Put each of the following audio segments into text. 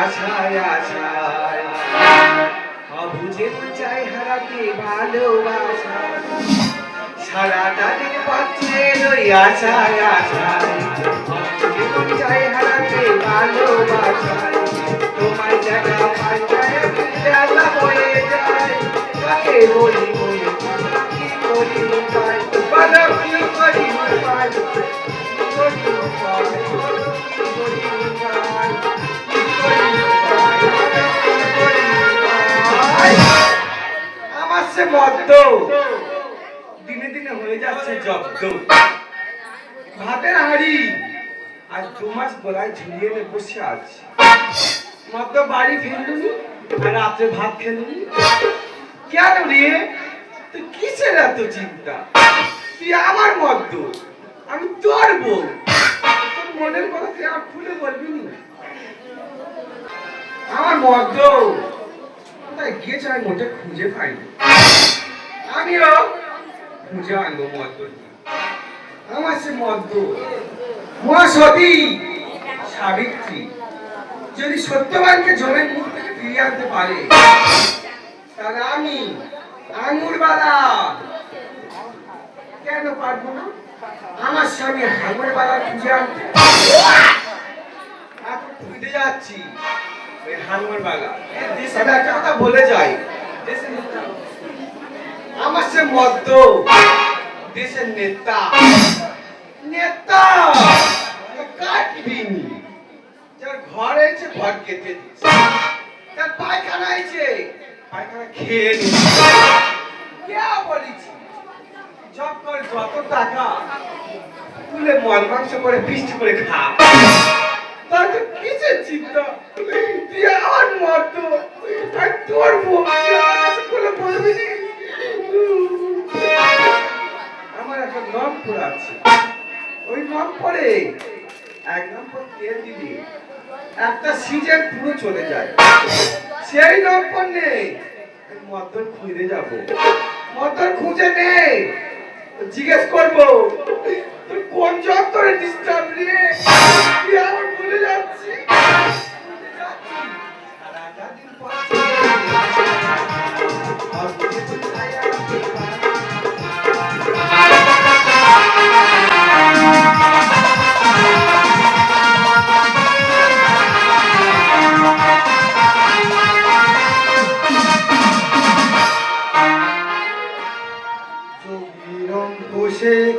আশায় আশায় বুঝে চাই হারাতে ভালোবাসা সারাটা দিন পাচ্ছে ওই আশায় আশায় বুঝে চাই হারাতে ভালোবাসায় তোমার জায়গা পাল্টায় বেলা বয়ে যায় কাকে বলি বলি কি করি উপায় বলো কি করি উপায় করি উপায় করি উপায় আমার সে মদ্য দিনে দিনে হয়ে যাচ্ছে জব্দ ভাতের হাড়ি আজ 2 মাস গলায় ঝুলিয়ে নিয়ে বসে আছি মদ্য বাড়ি ফেললুনি আর রাত্রে ভাত খেলুনি কেন রে তুই কিসের এত চিন্তা তুই আমার মদ্য আমি তোর বউ তোর মনের কথা তুই আর খুলে বলবি না আমার মদ্য কোথায় গিয়েছে আমি মোটে খুঁজে পাইনি আমিও খুঁজে আনবো মদ্য আমার সে মদ্য মহাসতী সাবিত্রী যদি সত্যবানকে জমের মুখ থেকে ফিরিয়ে আনতে পারে তাহলে আমি আঙুরবালা কেন পারবো না আমার স্বামী আঙুরবালা খুঁজে আনতে এখন খুঁজে যাচ্ছি ওই আঙুরবালা তবে একটা কথা বলে যাই আমার সে মদ্য দেশের নেতা নেতা কাটবিনি যার ঘর হয়েছে ঘর কেটে দিচ্ছে তার পায়খানা হয়েছে পায়খানা খেয়ে নিচ্ছে কে বলেছি জব করে যত টাকা তুলে মল মাংস করে বৃষ্টি করে খা তার তো কিসের চিন্তা তুই আমার মতো আর তোর বলে বলবি আমার একটা নম্বর আছে ওই নম্বরে 1 নম্বর তেল দিবি একটা সিজন পুরো চলে যায় সেই নম্বর নেই মদন খুঁজে যাব মদন খুঁজে নেই জিজ্ঞেস করবো তুই কোন যন্ত্রে ডিস্টার্ব রে তুই আমার ভুলে যাচ্ছি সারাটা দিন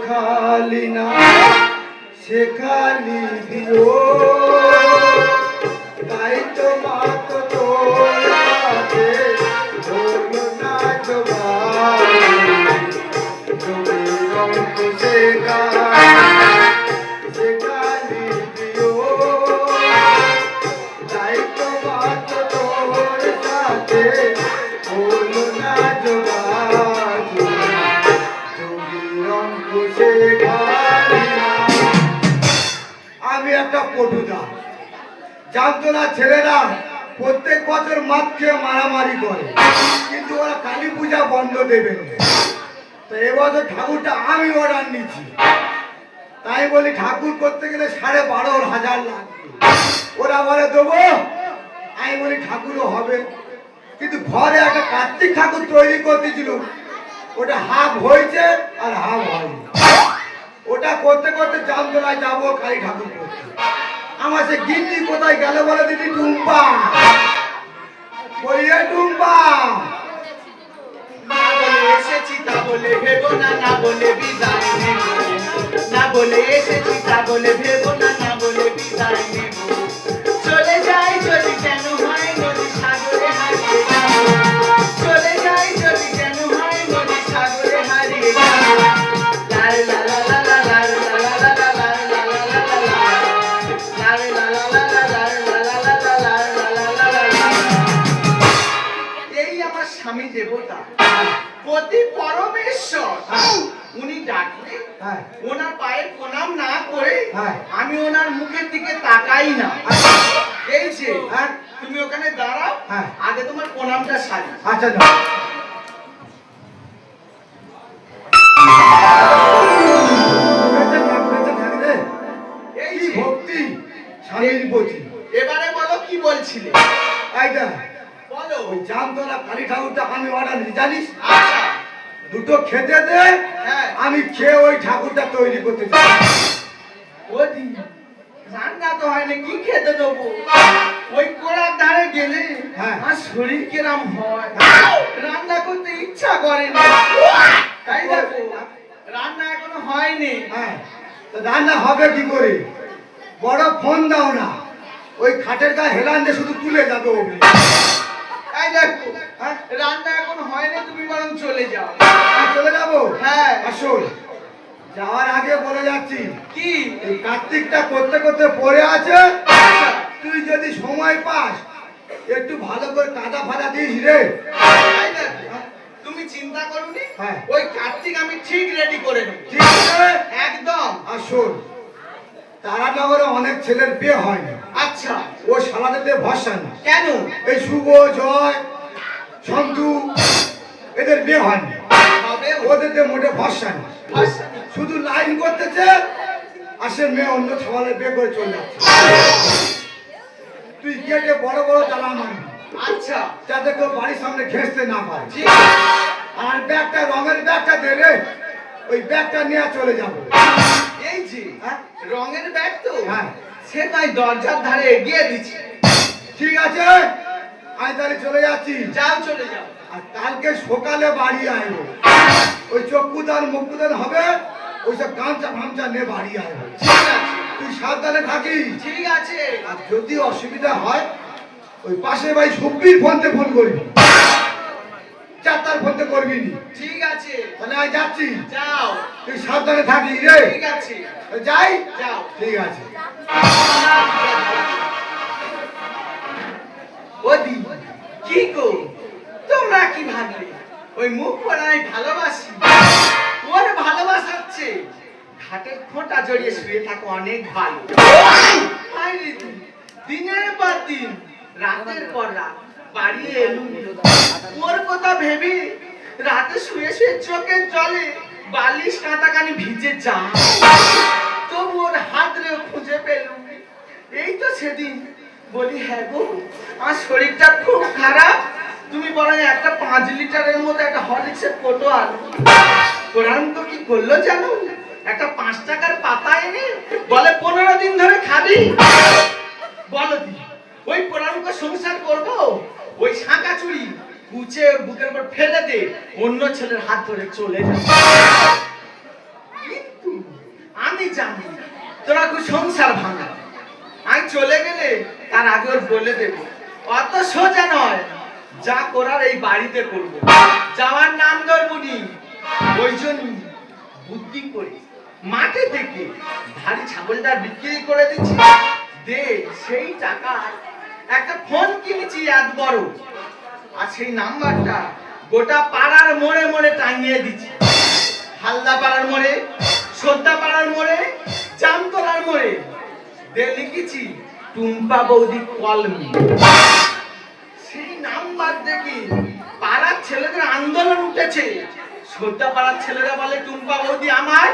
খালি না সে খালি দিও তাই তো মাত তোর কাছে বলো না জবাব তুমি রঙ সে খালি দিও তাই তো মাত তোর কাছে বলো না জবাব আমি একটা পটুদা জানতো না ছেলেরা প্রত্যেক বছর মাছ খেয়ে মারামারি করে কিন্তু ওরা কালী পূজা বন্ধ দেবে তো এবছর ঠাকুরটা আমি অর্ডার নিচ্ছি তাই বলি ঠাকুর করতে গেলে 12,500 লাগবে ওরা বলে দেবো আমি বলি ঠাকুরও হবে কিন্তু ঘরে একটা কার্তিক ঠাকুর তৈরি করতেছিল ওটা হাফ হয়েছে আর হাফ হয়নি ওটা করতে করতে জানতো না যাবো কালী ঠাকুর করতে আমার সে গিন্নি কোথায় গেল বলে দিদি টুম্পা বলিয়ে টুম্পা না বলে এসেছি তা বলে ভেবো না না বলে বিদায় নেব না বলে এসেছি তা বলে ভেবো না না বলে বিদায় নেব চলে যাই যদি কেন হয় নদী সাগরে হারিয়ে যাবো চলে যাই যদি কেন হয় নদী সাগরে হারিয়ে যাবো লাল লাল লাল লাল লাল লাল স্বামী দেবতা পতি পরমেশ্বর উনি ডাকলে ওনার পায়ের প্রণাম না করে আমি ওনার মুখের দিকে তাকাই না এই যে তুমি ওখানে দাঁড়াও আগে তোমার প্রণামটা সারি আচ্ছা এই ভক্তি স্বামীর প্রতি এবারে বলো কি বলছি বলছিলে? এইটা বলো। ওই জামতলা কালী ঠাকুরটা আমি অর্ডার দিই জানিস, আচ্ছা। দুটো খেতে দে, হ্যাঁ। আমি খেয়ে ওই ঠাকুরটা তৈরি করতে চাই। ওদি রান্না তো হয় না, কি খেতে দেবো? ওই কোড়ার ধারে গেলে হ্যাঁ। আর শরীর কিরাম হয়, রান্না করতে ইচ্ছা করে না। তাই দেখো রান্না এখনো হয়নি। হ্যাঁ, তো রান্না হবে কি করে? বড় ফোন দাও না, ওই খাটের গায়ে হেলান দিয়ে শুধু তুলে যাবে ওপরে। তাই দেখো হ্যাঁ? রান্না এখন হয়নি, তুমি বরং চলে যাও। চলে যাবো? হ্যাঁ। আসুন, যাওয়ার আগে বলে যাচ্ছি, কি? এই কার্তিকটা করতে করতে পড়ে আছে, আচ্ছা। তুই যদি সময় পাস একটু ভালো করে কাদা ফাদা দিস রে। তাই দেখো, তুমি চিন্তা করোনি, হ্যাঁ। ওই কার্তিক আমি ঠিক রেডি করে নেব। ঠিক আছে? একদম। আসুন, তারানগরে অনেক ছেলের বিয়ে হয় না, আচ্ছা। ও শালাতে ভরসা না। কেন? এই শুভ, জয়, সন্তু এদের বিয়ে হয় না, হবে ওদের দিয়ে মোটে ভরসা না। আচ্ছা। শুধু লাইন করতেছে, আর সে মেয়ে অন্য ছাওয়ালে বিয়ে করে চলে যাচ্ছে। তুই গেটে বড় বড় তালা মারবি, আচ্ছা। যাতে কেউ বাড়ির সামনে ঘেঁষতে না পারে। ঠিক আছে। আর ব্যাগটা, রঙের ব্যাগটা দেবে, ওই ব্যাগটা নিয়ে চলে যাবো। এই যে হ্যাঁ? রঙের ব্যাগ তো, হ্যাঁ। সে তাই দরজার ধারে এগিয়ে দিচ্ছি। ঠিক আছে, আমি তাহলে চলে যাচ্ছি। যাও, চলে যাও। আর কালকে সকালে বাড়ি আসবো, ওই চক্ষুদান মুখুদান হবে, ওইসব গামছা ফামছা নিয়ে বাড়ি আসবো। ঠিক আছে। তুই সাবধানে থাকিস। ঠিক আছে। আর যদি অসুবিধা হয়, ওই পাশে ভাই সুব্বির ফোনতে ফোন করবি, চারটার ফোনতে করবি নি। ঠিক আছে। তাহলে আমি যাচ্ছি, যাও। তুই সাবধানে থাকিস রে। ঠিক আছে। যাই। যাও। ঠিক আছে। ওদি কি গো, তোমরা কি ভাবলে ওই মুখ পড়াই ভালোবাসি? ওর ভালোবাসাচ্ছে ঘাটের খোঁটা জড়িয়ে শুয়ে থাকো অনেক ভালো। আরে তুই দিনের পর দিন, রাতের পর রাত বাড়ি এলুম, ওর কথা ভেবে রাতে শুয়ে শুয়ে চোখের জলে বালিশ কাঁটাকানি ভিজে যায়, তবু ওর হাত রেও খুঁজে পেলুম। এই তো সেদিন বলি, হ্যাঁ গো আমার শরীরটা খুব খারাপ, তুমি বরং একটা 5 লিটারের মতো একটা হরলিক্সের ফটো আনো। কোরআন তো কি করলো জানো, একটা 5 টাকার পাতা এনে বলে 15 দিন ধরে খাবি। বলো দি ওই কোরআনকে সংসার করব? ওই শাঁকা চুড়ি কুচে ওর বুকের উপর ফেলে দে, অন্য ছেলের হাত ধরে চলে যাবে। কিন্তু আমি জানি তোরা খুব সংসার ভাঙা, আমি চলে গেলে তার আগে ওর বলে দেব অত সোজা নয়, যা করার এই বাড়িতে করবো, যাওয়ার নাম ধরবুনি। ওই জন্য বুদ্ধি করে মাঠে থেকে ভারী ছাগলটা বিক্রি করে দিচ্ছি, দে সেই টাকা একটা ফোন কিনেছি এত বড়, আর সেই নাম্বারটা গোটা পাড়ার মোড়ে মোড়ে টাঙিয়ে দিচ্ছি। হালদা পাড়ার মোড়ে, সদ্যা পাড়ার মোড়ে, জামতলার মোড়ে দে লিখেছি টুম্পা বৌদি কলমি। সেই নাম্বার দেখি পাড়ার ছেলেদের আন্দোলন উঠেছে। সদ্যা পাড়ার ছেলেরা বলে টুম্পা বৌদি আমার,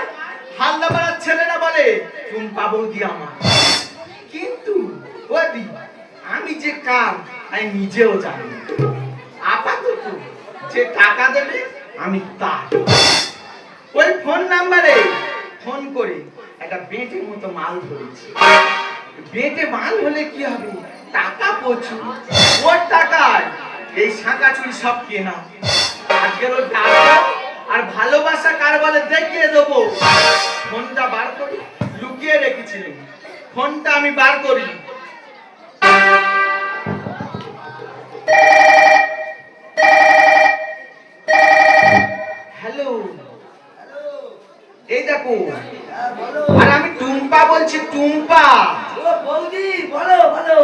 হালদা পাড়ার ছেলেরা বলে টুম্পা বৌদি আমার। কিন্তু ওদি আমি যে কার আমি নিজেও জানি না। আপাতত যে টাকা দেবে আমি তার। ওই ফোন নাম্বারে ফোন করে একটা বেটের মতো মাল ধরেছি। বেটে মাল হলে কি হবে, টাকা প্রচুর, ওর টাকায় এই শাঁকা চুরি সব কেনা। আজকের ওর টাকা আর ভালোবাসা কার বলে দেখিয়ে দেবো। ফোনটা বার করি, লুকিয়ে রেখেছিলাম, ফোনটা আমি বার করি। হ্যালো, এই দেখো, আর আমি টুম্পা বলছি, টুম্পা। বৌদি বলো বলো।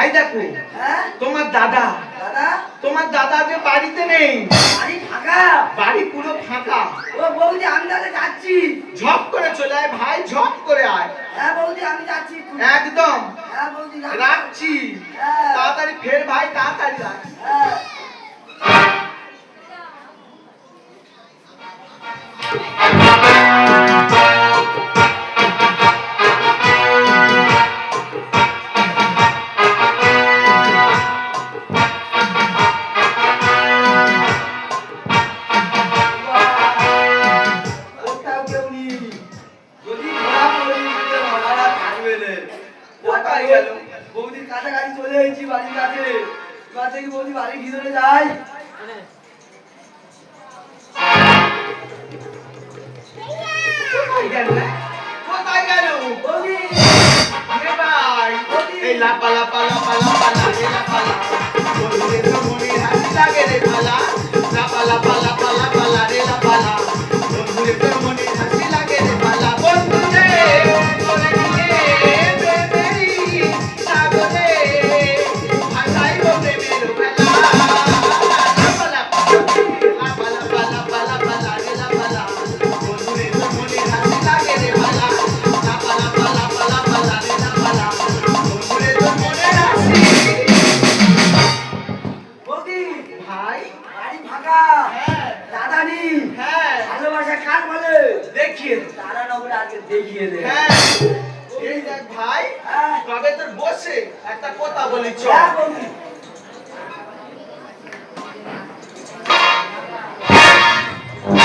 এই দেখো হ্যাঁ তোমার দাদা, দাদা, তোমার দাদা যে বাড়িতে নেই, বাড়ি ফাঁকা। বাড়ি পুরো ফাঁকা। ও বৌদি আমি তাহলে যাচ্ছি। ঝপ করে চলে আয় ভাই, ঝপ করে আয়। হ্যাঁ বৌদি আমি যাচ্ছি। একদম হ্যাঁ বৌদি রাখছি, হ্যাঁ। তাড়াতাড়ি ফের ভাই, তাড়াতাড়ি রাখ। হ্যাঁ। কোথায় গেল? বৌদির কাছাকাছি চলে এসেছি, বাড়ির কাছে। এবার থেকে বৌদি বাড়ির ভিতরে যাই। কোথায় গেল? কোথায় গেল? বৌদি, এ ভাই, এই লাপা লাপা লাপা লাপা লাগে লাপা লা। বন্ধুরে তো মনে হাসি লাগে রে ভালা। লাপা লাপা লাপা লাপা লাগে লাপা লা। বন্ধুরে তো মনে হাসি লাগে রে ভালা। বন্ধুরে তোরে নিয়ে প্রেমেরই সাগরে ভাসাই গো প্রেমের ভেলা। লাপা লাপা লাপা লাপা লাপা লাপা লাগে লাপা লা। বন্ধুরে তো মনে হাসি লাগে রে ভালা। লাপা লাপা লাপা লাপা লাগে লাপা লা। বন্ধুরে তো মনে হাসি। বৌদি, ভাই, বাড়ি ফাঁকা। হ্যাঁ, দাদা নি। হ্যাঁ, ভালোবাসা কার বলে? দেখিয়ে দে। দাদা নগরে আজকে দেখিয়ে দে। হ্যাঁ, এই দেখ ভাই, হ্যাঁ। তবে তোর বসে একটা কথা বলি চল। হ্যাঁ, বৌদি।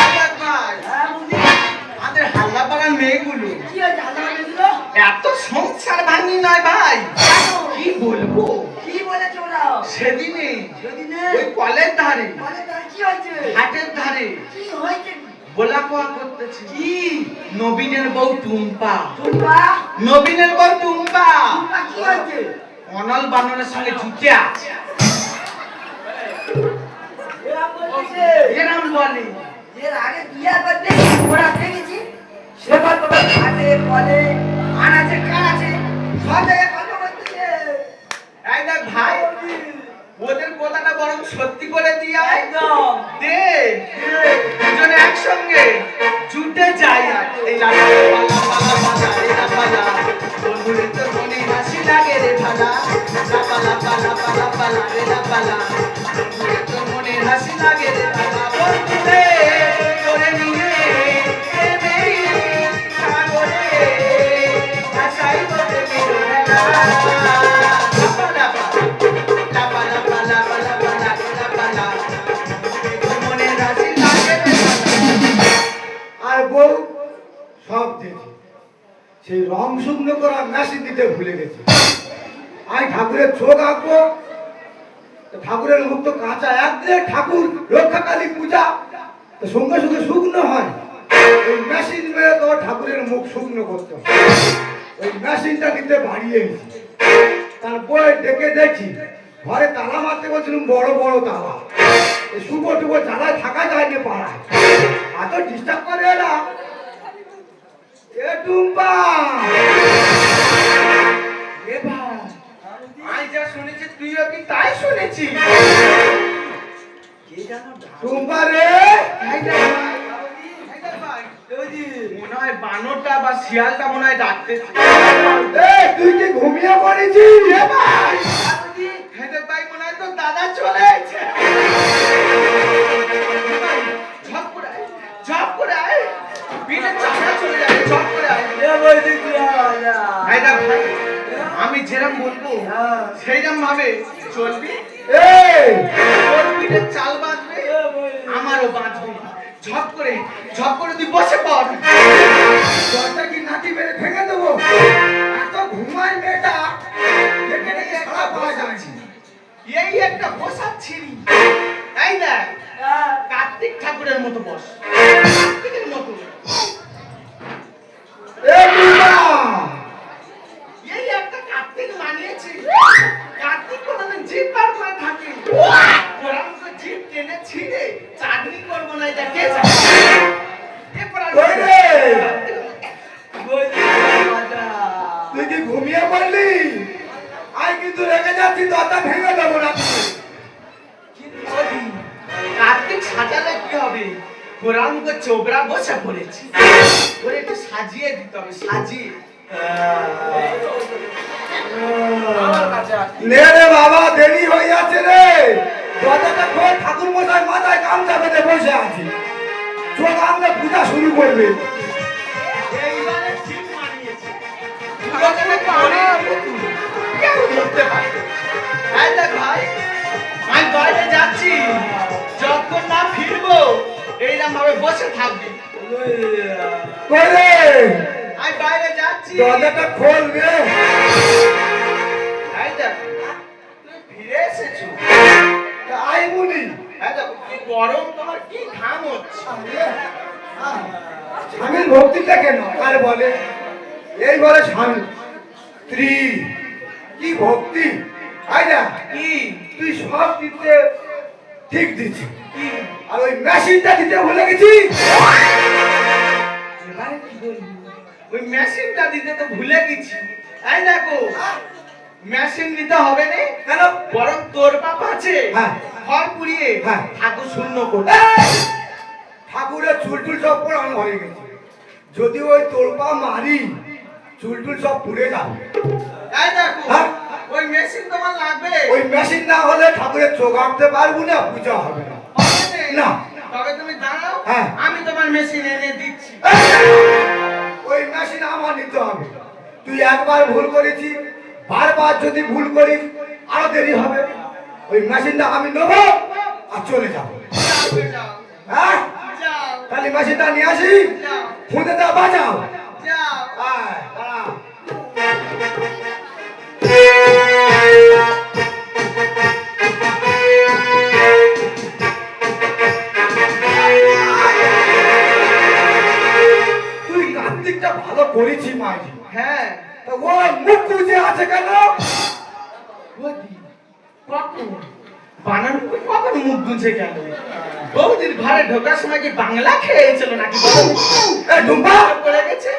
এই দেখ ভাই, হ্যাঁ, বৌদি। আমাদের হাল্লা পাড়ার মেয়েগুলো কি হয়েছে? হাল্লা বাজে দিল? এত সংসার ভাঙি নয় ভাই, কি বলবো। কি বলেছে ওরা? সেদিনে সেদিনে? ওই কলের ধারে, বলে তার কি হয়েছে? হাটের ধারে কি হয়েছে? বোলা কোয়া করতেছি। কি? নবীনের বউ টুম্পা, টুম্পা? নবীনের বউ টুম্পা টুম্পা কি হয়েছে? অনল বাননের সঙ্গে জুটে আছে। এরা বলছে এরম বলে। এর আগে বিয়া করতে ওরা দেখেছি সেবার করে হাতে কলে আনাচে কানাচে সব জায়গায় কথা বলতেছে। এই দেখ ভাই, ওদের কথাটা বরং সত্যি করে দিয়ে আয়। একদম। দে দুজনে একসঙ্গে জুটে যাই আর এই লালা পালা পালা পালা রে লাপালা। বন্ধুরে তোর মনে হাসি লাগে রে ভালা। লাপালা পালা পালা পালা রে লাপালা। বন্ধুরে তোর মনে হাসি লাগে রে ভালা। বন্ধুরে তোরে নিয়ে প্রেমেরই সাগরে ভাসাই গো প্রেমের ভেলা। লাপা লাপা লাপা লাপা লাপা লাপা লাগে লাপালা। তোর মনে হাসি লাগে রে ভালা। আর বউ সব দেখি সেই রং শুকনো করা মেশিন দিতে ভুলে গেছে। আমি ঠাকুরের চোখ আঁকবো, তো ঠাকুরের মুখ তো কাঁচা, একদিনে ঠাকুর রক্ষাকালী পূজা, তো সঙ্গে সঙ্গে শুকনো হয়। ওই মেশিন মেরে তো ঠাকুরের মুখ শুকনো করতে হয়। ওই মেশিনটা নিতে বাড়িয়ে এসেছি। তারপরে ডেকে দেখি ঘরে তালা মারতে বলছিলাম, বড় বড় তালা। এই শুভ টুবো জ্বালায় থাকা যায়নি পাড়ায়, এত ডিস্টার্ব করে এরা। এ টুম্পা, এ ভাই, আমি যা শুনেছি তুইও কি তাই শুনেছিস? কে জানো? টুম্পা রে, এই দেখ ভাই, এই দেখ ভাই, মনে হয় বানরটা বা শিয়ালটা মনে হয় ডাকতেছে। এ তুই কি ঘুমিয়ে পড়েছিস? এ ভাই, এই দেখ ভাই, মনে হয় তোর দাদা চলে এসেছে। ঝপ করে আয়, ঝপ করে আয়, বিলের চামড়া চলে যাবে, ঝপ করে আয়। এই দেখ ভাই, আমি যেরকম বলবো সেইরকম ভাবে চলবি। এই তোর পিঠে চাল বাঁধবে, আমারও বাঁধবে। ঝপ করে তুই বসে পড়। দরজা কি নাটি মেরে ভেঙে দেবো? এত ঘুমায় মেয়েটা, দেখে দেখে সারা পাওয়া যাচ্ছে। এই একটা বসার ছিরি। এই দেখ, কার্তিক ঠাকুরের মতো বস, কার্তিকের মতো। এ টুম্পা, এই একটা কার্তিক মানিয়েছে। কার্তিক কোনদিন জিভ বার করে থাকে, ওরা তো জিভ টেনে ছিঁড়ে চাটনি করবো না, এটা কে জানে? এরপর আর- ওই রে, তুই কি ঘুমিয়ে পড়লি? আই কিন্তু রেখে যাচ্ছি, দরজা ভেঙে দেবো না। কার্তিক সাজালে কি হবে? গোরাঙ্গ চোবরা বসে পড়েছে, ওরে একটু সাজিয়ে দিতে হবে, সাজিয়ে। নে রে বাবা, দেরি হয়ে যাচ্ছে রে। দরজাটা খোল, ঠাকুর মশাই মাথায় গামছা বেঁধে বসে আছে। চোখ আমরা পূজা শুরু করবে। এইবারে ঠিক মানিয়েছে। দুজনে করে কেউ ধরতে পারবে না। এই দেখ ভাই, আমি বাইরে যাচ্ছি, যতক্ষণ না ফিরবো এইরকম ভাবে বসে থাকবি। কই রে? আমি বাইরে যাচ্ছি। যাচ্ছি। দরজাটা খোলবে। এই দেখো, তুমি ফিরে এসেছো। তাই বলি এই দেখো, কি গরম, তোমার কি ঘাম হচ্ছে। স্বামীর ভক্তিটা কেন আর বলে এই বলে স্বামী স্ত্রী কি ভক্তি। আইনা কি তুই সব দিতে ঠিক দিচ্ছি, কি আর ওই মেশিনটা দিতে ভুলে গেছি। এবারে কি বলবো? ওই মেশিনটা দিতে তো ভুলে গেছি। এই দেখো, মেশিন দিতে হবে না, কেন? বরং তোর বাপ আছে, হ্যাঁ। ঘর পুড়িয়ে হ্যাঁ। ঠাকুর শূন্য করে। এই! ঠাকুরের চুলটুল সব পোড়ানো হয়ে গেছে, যদি ওই তোলপা মারি চুলটুল সব পুড়ে যাবে। এই দেখো, হ্যাঁ। ওই মেশিন তোমার লাগবে। ওই মেশিন না হলে ঠাকুরের চোখ আঁকতে পারবো না, পূজা হবে না। হবে না। তবে তুমি দাঁড়াও, হ্যাঁ। আমি তোমার মেশিন এনে দিচ্ছি। ওই মেশিন আমার নিতে হবে। তুই একবার ভুল করেছি, বারবার যদি ভুল করিস আরো দেরি হবে। ওই মেশিনটা আমি নেবো আর চলে যাবো। যাও, যাও, হ্যাঁ, যাও, তাহলে মেশিনটা নিয়ে আসি, যাও, খুঁজেটা বাজাও। যাও। আয়, দাঁড়া। তুই কার্তিকটা ভালো করেছি মাইজি। হ্যাঁ, তা ও মুখ গুজে আছে কেন? বৌদি, কখন বানান কখন মুখ গুঁজে গেল? বৌদির ঘরে ঢোকার সময় কি বাংলা খেয়েছিল নাকি? বলো। এ ডুম্বা, করে গেছে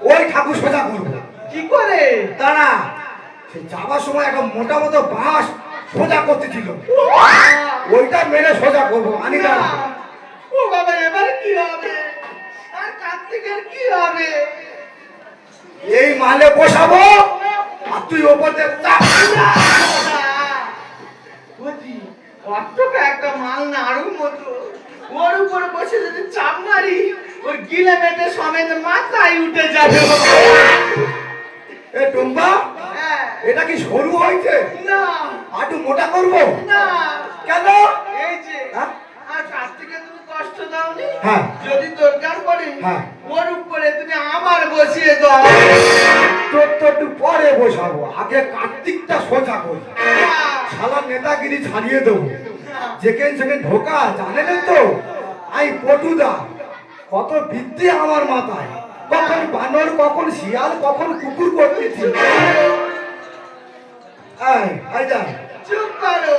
ওই ঠাকুর সোজা করবো। কি করে? দাঁড়া, সে যাবার সময় একটা মোটা মতো বাঁশ সোজা করতেছিল, ওইটা মেরে সোজা করবো। আনি না। দাঁড়া। ও বাবা, এবারে কি হবে? আর কার্তিকের কি হবে? এই মালে বসাবো আর তুই ওপর দিয়ে চাপ। বৌদি, অতটা একটা মাল নাড়ুর মতো, ওর উপরে বসে যদি চাপ মারি, ওর গিলে মেটে সমেত মাথায় উঠে যাবে। এ টুম্পা, হ্যাঁ। এটা কি সরু হয়েছে? না, আটু মোটা করবো? না, কেন? এই যে হ্যাঁ? আর কার্তিকে তুমি কষ্ট দাওনি। হ্যাঁ। যদি দরকার পড়ে, হ্যাঁ। ওর উপরে তুমি আমার বসিয়ে দাও। তোর তো একটু পরে বসাবো, আগে কার্তিকটা সোজা করি। শালা নেতাগিরি ছাড়িয়ে দেবো, যেখানে সেখানে ঢোকা জানেন তো। আই পটুদা, কত বিদ্যে আমার মাথায়, কখন বানর কখন শিয়াল কখন কুকুর করতেছি। আয় আয় যা। চুপ করো।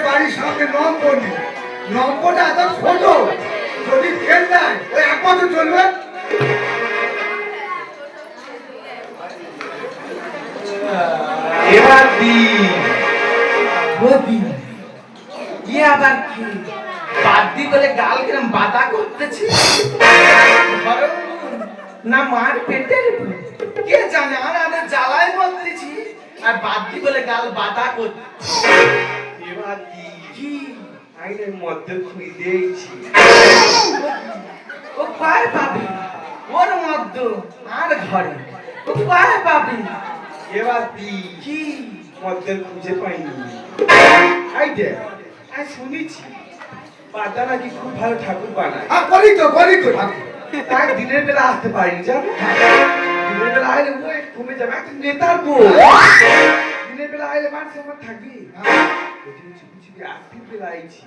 বাড়ির সামনে নম্বর নেই, নম্বরটা এত ছোট, যদি তেল দেয় ওই 1 বছর চলবে। এবার দি বৌদি, ইয়ে আবার কি বাদ্যি বলে গাল কিরম বাধা করতেছি? বরং না মার পেটের উপর? কে জানে, আর আমি জ্বালায় বলতেছি আর বাদ্যি বলে গাল বাধা করতেছি। এবার কি আইনের মধ্যে খুই দিয়েছি। ও পায় পাবি ওর মধ্যে আর ঘরে, ও পায় পাবি। এবার কি মধ্যে খুঁজে পাইনি। আই দেখ, আর শুনেছি পাতা নাকি খুব ভালো ঠাকুর বানায়। করি তো ঠাকুর। তাই দিনের বেলা আসতে পারিনি, জানো? দিনের বেলা আইলে ওই কমে যাবে, একটা নেতার বউ। দিনের বেলা আইলে মানুষ আমার থাকবি। ওদিন চুপি চুপি রাত্রির বেলা আইছি,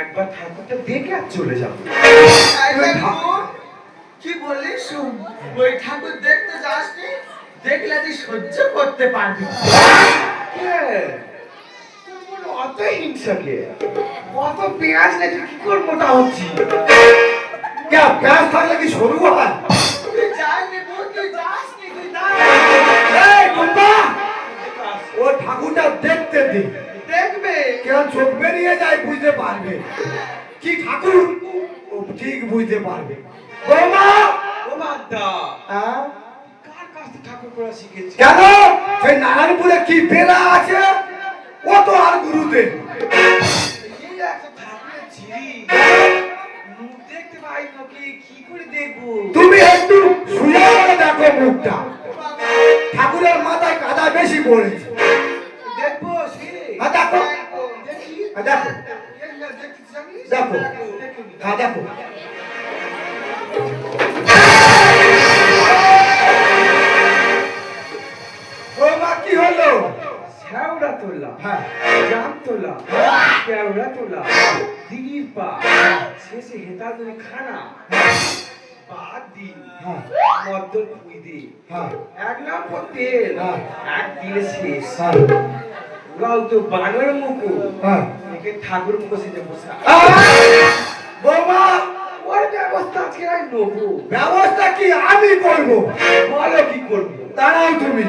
একবার ঠাকুরটা দেখে আর চলে যাবো। কি বলিস? ওই ঠাকুর দেখতে যাসনি, দেখলে তুই সহ্য করতে পারবি। হ্যাঁ, তোর অত হিংসাকে, অত পেঁয়াজ নাকি কি করে মোটা হচ্ছি? কে প্যাস থাকলে কি সরু হয়? তুই যাসনি, তুই যাসনি, তুই দাঁড়া। এই টুম্পা, ও ঠাকুরটা দেখতে দে, দেখবে কেন চোখ বেরিয়ে যায় বুঝতে পারবে কি ঠাকুর, ও ঠিক বুঝতে পারবে। বৌমা, ও বাদা, হ্যাঁ? কার কাছ থেকে ঠাকুর পড়া শিখেছি? কেন সেই নারায়ণপুরে কি বেলা আছে, ও তো আর গুরুদেব। এই একটা ঠাকুরের ঝিরি, মুখ দেখতে পাই নাকি কি করে দেখবো? তুমি একটু শুয়ে পড়ে দেখো মুখটা, ঠাকুরের মাথায় কাদা বেশি পড়েছে। দেখবো সে হ্যাঁ দেখো, দেখি হ্যাঁ দেখো, দেখতে জানিস? দেখো, হ্যাঁ দেখো। ও মা কি হলো? শ্যাওড়া তোলা, হ্যাঁ জাম তোলা, কেওড়া তোলা, দিঘির পা, শেষে হেতা ধরে খানা, বাদ দি, হ্যাঁ মদ্দর খুই দি, হ্যাঁ এক নম্বর তেল, হ্যাঁ। একদিনে শেষ। হ্যাঁ ওরাও তো বানর মুখো, হ্যাঁ। একে ঠাকুর মুখো সেজে বসা। বৌমা, ওর ব্যবস্থা আজকে আমি নেবো। ব্যবস্থা কি আমি করব? বলো কি করবো? দাঁড়াও তুমি।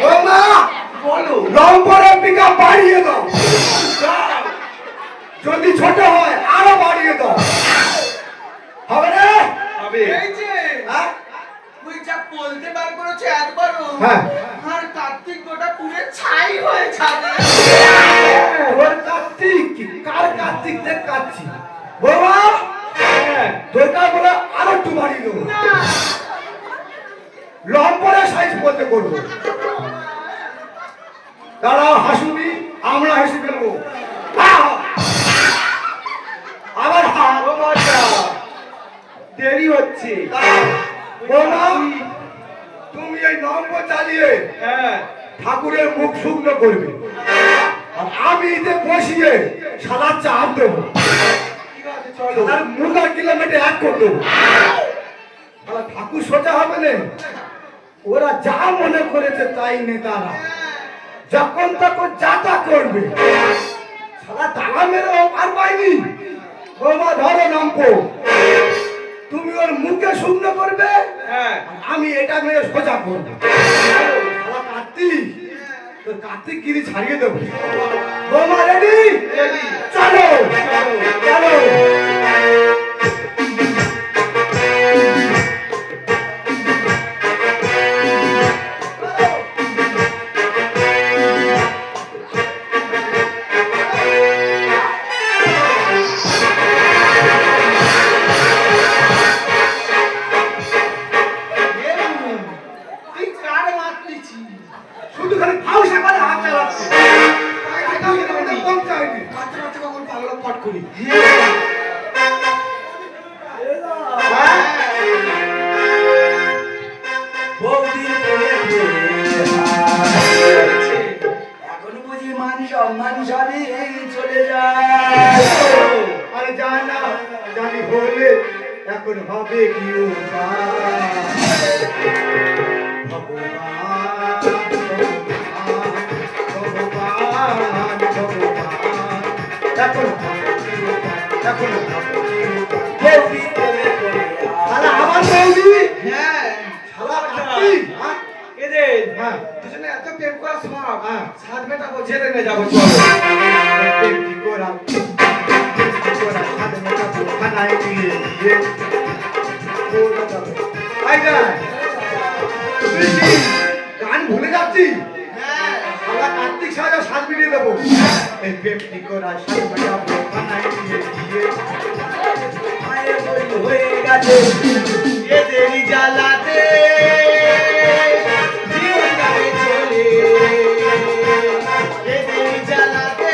বৌমা, বলো। লম্বরের পিকা বাড়িয়ে দাও, যদি ছোট হয় আরো বাড়িয়ে দাও। হবে না? হবে। এই যে হ্যাঁ তুই যা বলতে বার করেছে একবারও, হ্যাঁ। আর কার্তিক গোটা পুরে ছাই হয়ে যাবে। ওর কার্তিক, কার কার্তিক দেখ কাচ্ছি। বৌমা, হ্যাঁ। দরকার বলে আরো একটু বাড়িয়ে দেবো, না, লম্বরের সাইজ করতে করবো। দাঁড়াও হাসুবি, আমরা হেসে ফেলবো। আবার ও বাচ্চা, দেরি হচ্ছে। বৌমা, তুমি এই নম্বর চালিয়ে হ্যাঁ। ঠাকুরের মুখ শুকনো করবে, আর আমি এতে বসিয়ে সাদা চাপ দেবো, ঠিক আছে চলো। আর মুখ আর কিলোমিটার এক করে দেবো। তাহলে ঠাকুর সোজা হবে না। ওরা যা মনে করেছে তাই নেতারা যখন তখন যা তা করবে। সারা টাকা মেরেও আর পাইনি। বৌমা ধরো নামবো, তুমি ওর মুখে শুকনো করবে, হ্যাঁ। আর আমি এটা মেরে সোজা করবো। শালা কার্তিক, তোর কার্তিক গিরি ছাড়িয়ে দেবো। বৌমা রেডি? রেডি। চলো চলো। তুই কার মারতেছি? শুধু খালি ফাউসা করে হাত চালাচ্ছে। কম চাইনি। বাচ্চা বাচ্চা কখন পাগলা পট করি। এখন বুঝি মান সম্মান সবই চলে যায়। আরে জানা জানি বলে এখন হবে কি উপায়? ভগবান, ভগবান, ভগবান, এখন হবে কি উপায়? এখন হবে কি উপায়? বৌদি প্রেমে পড়ে শালা আমার বৌদি, হ্যাঁ, শালা কার্তিক, হ্যাঁ? এদের হ্যাঁ। দুজনে এত প্রেম করা সব, হ্যাঁ। সাত মেটাবো, জেলে নিয়ে যাবো, চলো। কি করা, সাথে মেটাবো, খানায় দিয়ে দিয়ে। ওরা যাবে। আই যা। তুই কি গান ভুলে যাচ্ছিস? হ্যাঁ। শালা কার্তিক সাজা সাজ মিলিয়ে দেবো। এই পেপটি করা সাজ মেটাবো, খানায় দিয়ে দিয়ে। মায়ের বই হয়ে গেছে। এদেরই জ্বালাতে জীবন যাবে চলে, এদেরই জ্বালাতে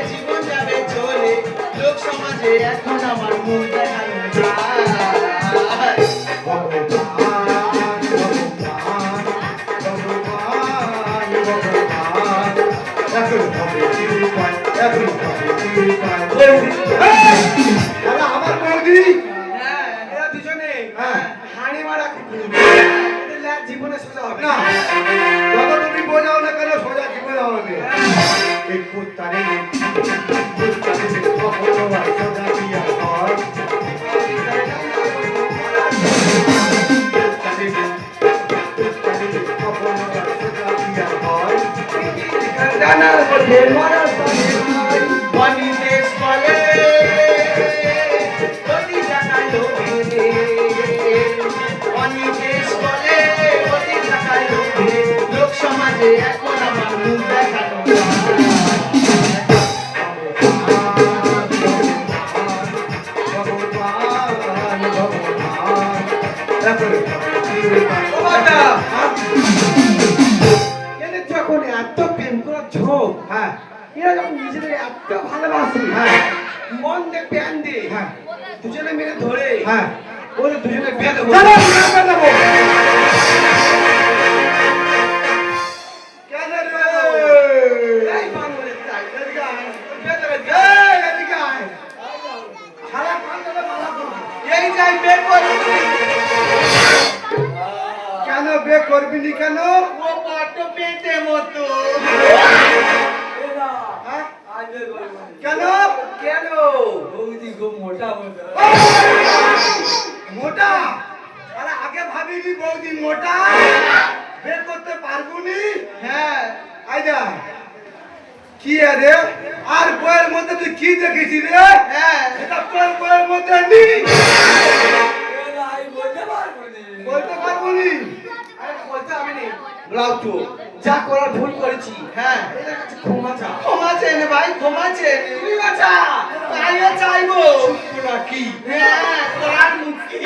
জীবন যাবে চলে। লোক সমাজে এখন আমার মুখ দেখানো যায়। ভগবান, ভগবান, ভগবান, ভগবান। এখন হবে কি উপায়? এখন হবে কি উপায়? এই! শালা আমার বৌদি, হ্যাঁ, এরা দুজনে হ্যাঁ। হাঁড়ি মারা কুকুর। এদের ল্যাজ জীবনে সোজা হবে না, যত তুমি বোঝাও না কেন সোজা জীবনে হবে। এই কুত্তারে কখনো আর সোজা দিয়া হয়। কখনো আর সোজা দিয়া হয়। ডানার মধ্যে মরার পানি নাই। বনি দেশ বলে অতি জানাই লোভে, বনি দেশ বলে অতি জানাই লোভে। লোক সমাজে এখন আমার মুখ দেখানো যায়। এদের যখন এত প্রেম করার ঝোঁক, হ্যাঁ এরা যখন নিজেদের এত ভালোবাসে, হ্যাঁ মন দিয়ে প্যান দিয়ে, হ্যাঁ দুজনে মিলে ধরে, হ্যাঁ ওরা দুজনে বিয়ে দেবো। চলো, বিয়ে দেবো। কেন রে? এই বাঙালির তাই, এদিকে আয়। বিয়ে দেবে। এই, এদিকে আয়। শালা কান ধরে মালা করবি। এই যাই বের করবি। কেন বিয়ে করবি নি কেন? ও বড্ড পেটে মতো। হ্যাঁ? কেন? কেন? মোটা? আরে আগে ভাবিনি বৌদি মোটা বের করতে পারবুনি। হ্যাঁ আইডা কি রে? আর বইয়ের মধ্যে তুই কি দেখেছি রে? হ্যাঁ এটা তোর বইয়ের মধ্যে নেই। বলতে পারবুনি। আরে বলতে আমি নেই। বলাও তো, যা করার ভুল করেছি, হ্যাঁ এদের কাছে ক্ষমা চা। ক্ষমা চেন ভাই, ক্ষমা চেন। তুই বাঁচা। আমিও চাইবো। তোরা কি? হ্যাঁ তোর মুক্তি।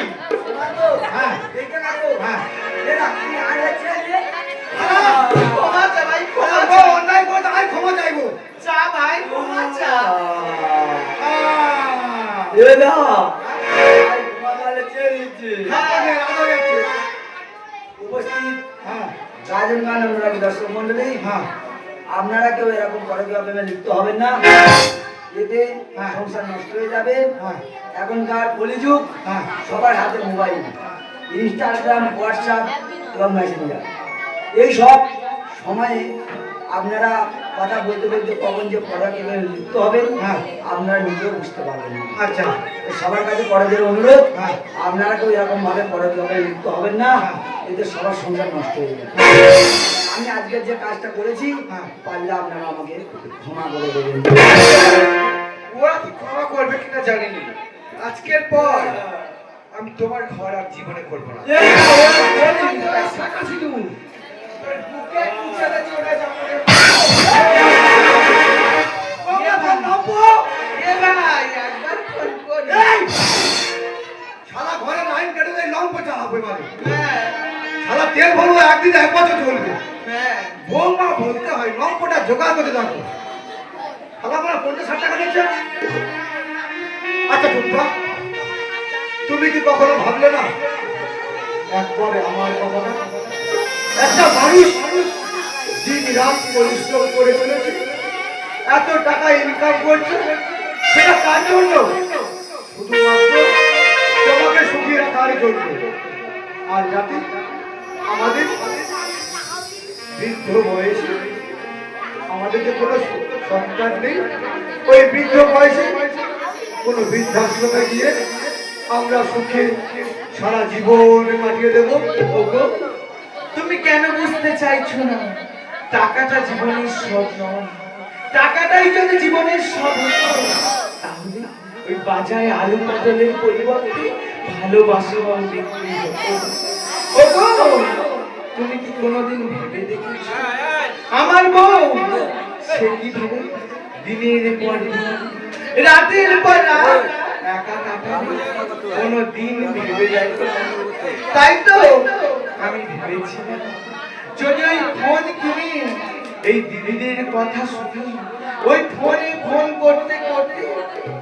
হ্যাঁ দেখতে থাকো। হ্যাঁ এরা কি আরে ছেলে? ক্ষমা চা ভাই, ক্ষমা আরে চা। বউ অন্যায় করে তাই ক্ষমা চাইবো। চা ভাই, ক্ষমা চা। এরা আই তোমাদের ছেলেছে। উপস্থিত হ্যাঁ গাজন গান অনুরাগী দর্শক মন্ডলী, হ্যাঁ আপনারা কেউ এরকম পরকীয়া প্রেমে লিপ্ত হবেন না। এতে হ্যাঁ। সংসার নষ্ট হয়ে যাবে। হ্যাঁ এখনকার কলিযুগ, হ্যাঁ সবার হাতে মোবাইল, ইনস্টাগ্রাম, হোয়াটসঅ্যাপ এবং মেসেঞ্জার। এই সব সময়ে আপনারা কথা বলতে বলতে কখন যে পরকীয়া লিপ্ত হবেন হ্যাঁ। আপনারা নিজেও বুঝতে পারবেন না। আচ্ছা তো সবার কাছে পরদের অনুরোধ, হ্যাঁ। আপনারা কেউ এরকম ভাবে পরকীয়ায় লিপ্ত হবেন না। হ্যাঁ। এতে সবার সংসার নষ্ট হয়ে যাবে। আমি আজকে যে কাজটা করেছি, হ্যাঁ। পারলে আপনারা আমাকে ক্ষমা করে দেবেন। ওরা তো ক্ষমা করবে কিনা জানি না। আজকের পর আমি তোমার ঘর আর জীবনে করবো না। শাখা শুধু তোর বুকে কুচালে চলে যাবো রে। এ ভাই একবার ফোন করি। শালা ঘরে লাইন কেটে দেয় লম্প চালাবো এবারে। হ্যাঁ শালা তেল ভরবো একদিন 1 বছর চলবে। হ্যাঁ বৌমা বলতে হয় লম্পটা জোগাড় করে রাখো। শালা আপনার 50-60 টাকা নিচ্ছে। আচ্ছা টুম্পা, তুমি কি কখনো ভাবলে না একবারে আমার কথাটা? একটা মানুষ দিন রাত পরিশ্রম করে চলেছে, এত টাকা ইনকাম করছে, সেটা কার জন্য? শুধুমাত্র তোমাকে সুখী রাখার জন্য। আর যাতে আমাদের বৃদ্ধ বয়সে আমাদের যে কোনো সন্তান নেই, ওই বৃদ্ধ বয়সে কোনো বৃদ্ধাশ্রমে গিয়ে আমরা সুখে সারা জীবন কাটিয়ে দেবো। ওগো, তুমি কেন বুঝতে চাইছো না? টাকাটা জীবনের সব নয়। টাকাটাই যদি জীবনের সব হতো, তাহলে ওই বাজারে আলু পটলের পরিবর্তে ভালোবাসা বিক্রি হতো। ওগো, তুমি কি কোনোদিন ভেবে দেখেছো আমার বউ সে কিভাবে দিনের পর দিন, রাতের পর রাত একা কাটাবে? কোনো দিন ভেবে যায় না। তাই তো আমি ভেবেছিলাম যদি ওই ফোন কিনি, এই দিদিদের কথা শুনি, ওই ফোনে ফোন করতে করতে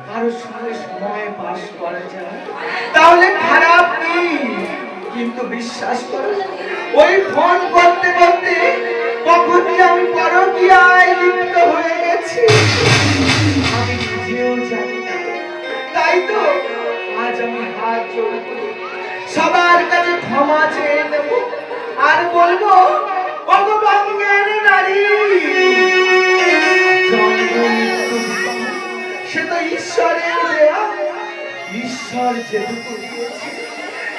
কারোর সঙ্গে সময় পাস করা যায়, তাহলে খারাপ নেই। কিন্তু বিশ্বাস করো, ওই ফোন করতে করতে কখন যে আমি পরকীয়ায় লিপ্ত হয়ে গেছি আমি নিজেও জানি না। তাই তো আজ আমি হাত জোড় করে সবার কাছে ক্ষমা চেয়ে নেব আর বলবো, ওগো বঙ্গের নারী, জন্ম মৃত্যু বিবাহ সে তো ঈশ্বরের দেয়া। ঈশ্বর যেটুকু দিয়েছে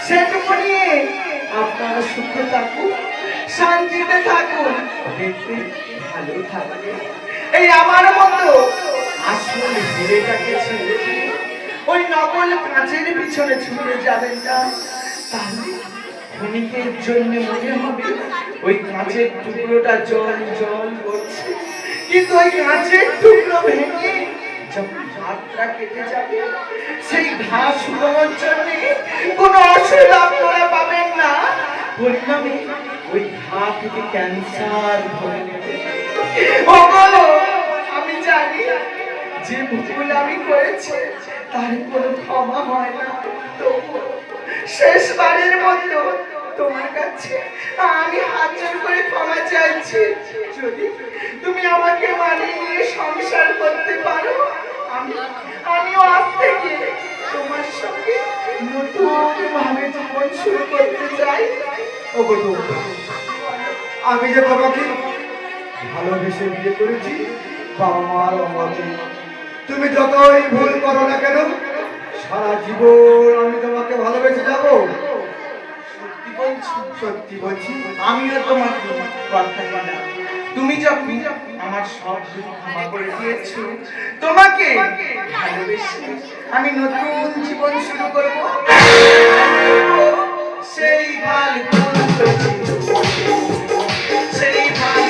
সেটুকু নিয়ে আপনারা সুখে থাকুন, শান্তিতে থাকুন, দেখতে ভালো থাকবে। এই আমার মতো আসল হিরেটাকে ছেড়ে দিয়ে ওই নকল কাঁচের পিছনে ছুটে যাবেন না। তাহলে ক্ষণিকের জন্য মনে হবে ওই কাঁচের টুকরোটা জল জল করছে, কিন্তু ওই কাঁচের টুকরো ভেঙে যখন হাতটা কেটে যাবে, সেই ঘা শুকানোর জন্য কোনো ওষুধ আপনারা পাবেন না। পরিণামে ওই ঘা থেকে ক্যান্সার ধরে নেবে। ওগো, আমি জানি যে ভুল আমি করেছি তার কোনো ক্ষমা হয় না। তবুও শেষবারের মতো তোমার কাছে আমি হাত জোর করে ক্ষমা চাইছি। যদি তুমি আমাকে মানিয়ে নিয়ে সংসার করতে পারো, আমিও আজ থেকে তোমার সঙ্গে নতুন ভাবে জীবন শুরু করতে চাই। ওগো বৌমা, আমি যে তোমাকে ভালোবেসে বিয়ে করেছি বাবা মার অমতে, তুমি যতই ভুল করো না কেন সারা জীবন আমি তোমাকে ভালোবেসে যাবো। সত্যি বলছি, সত্যি বলছি। আমিও তোমাকে কথা দিলাম। তুমি যখন আমার সব দুঃখ ক্ষমা করে দিয়েছো, তোমাকে ভালোবেসে আমি নতুন জীবন শুরু করব। সেই ভাল সেই ভাল